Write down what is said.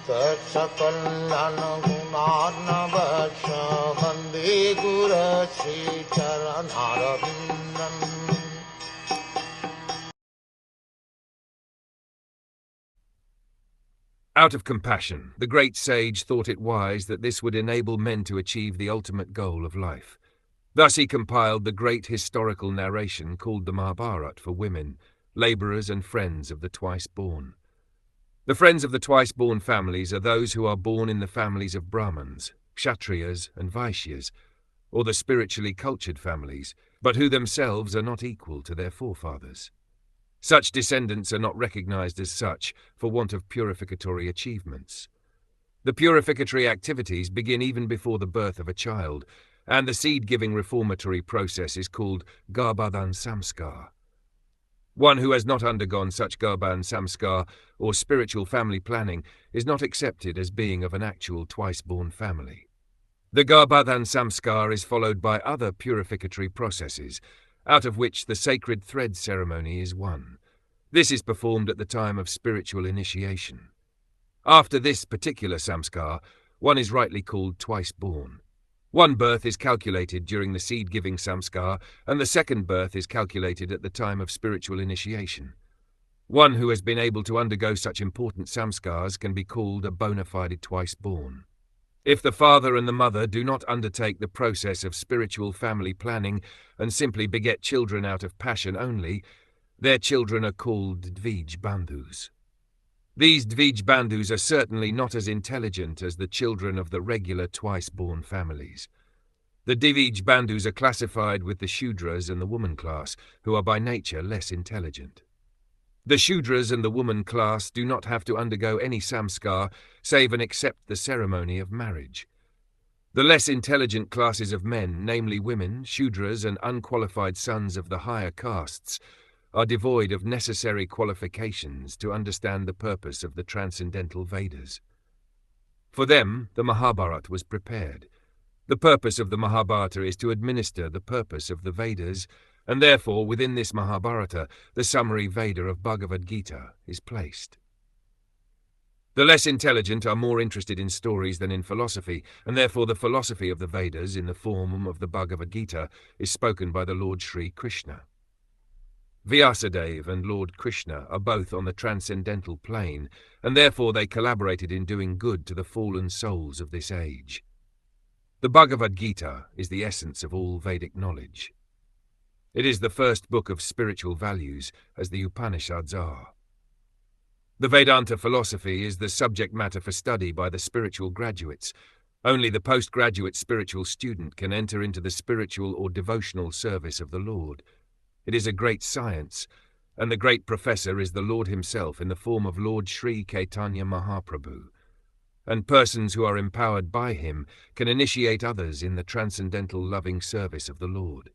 Sakal Gunarnavasha Vande Guru Sri Charanaravindan. Out of compassion, the great sage thought it wise that this would enable men to achieve the ultimate goal of life. Thus he compiled the great historical narration called the Mahabharata for women, labourers and friends of the twice-born. The friends of the twice-born families are those who are born in the families of Brahmins, Kshatriyas and Vaishyas, or the spiritually cultured families, but who themselves are not equal to their forefathers. Such descendants are not recognized as such for want of purificatory achievements. The purificatory activities begin even before the birth of a child, and the seed-giving reformatory process is called Garbhadan Samskar. One who has not undergone such Garbhadan Samskar or spiritual family planning is not accepted as being of an actual twice-born family. The Garbhadan Samskar is followed by other purificatory processes, out of which the sacred thread ceremony is one. This is performed at the time of spiritual initiation. After this particular samskar, one is rightly called twice-born. One birth is calculated during the seed-giving samskar, and the second birth is calculated at the time of spiritual initiation. One who has been able to undergo such important samskars can be called a bona fide twice-born. If the father and the mother do not undertake the process of spiritual family planning and simply beget children out of passion only, their children are called Dvij Bandhus. These Dvij Bandhus are certainly not as intelligent as the children of the regular twice-born families. The Dvij Bandhus are classified with the Shudras and the woman class, who are by nature less intelligent. The Shudras and the woman class do not have to undergo any samskar save and accept the ceremony of marriage. The less intelligent classes of men, namely women, Shudras and unqualified sons of the higher castes, are devoid of necessary qualifications to understand the purpose of the transcendental Vedas. For them, the Mahabharata was prepared. The purpose of the Mahabharata is to administer the purpose of the Vedas, and therefore within this Mahabharata the summary Veda of Bhagavad Gita is placed. The less intelligent are more interested in stories than in philosophy, and therefore the philosophy of the Vedas in the form of the Bhagavad Gita is spoken by the Lord Sri Krishna. Vyasa and Lord Krishna are both on the transcendental plane, and therefore they collaborated in doing good to the fallen souls of this age. The Bhagavad Gita is the essence of all Vedic knowledge. It is the first book of spiritual values, as the Upanishads are. The Vedanta philosophy is the subject matter for study by the spiritual graduates. Only the postgraduate spiritual student can enter into the spiritual or devotional service of the Lord. It is a great science, and the great professor is the Lord himself in the form of Lord Sri Caitanya Mahaprabhu. And persons who are empowered by him can initiate others in the transcendental loving service of the Lord.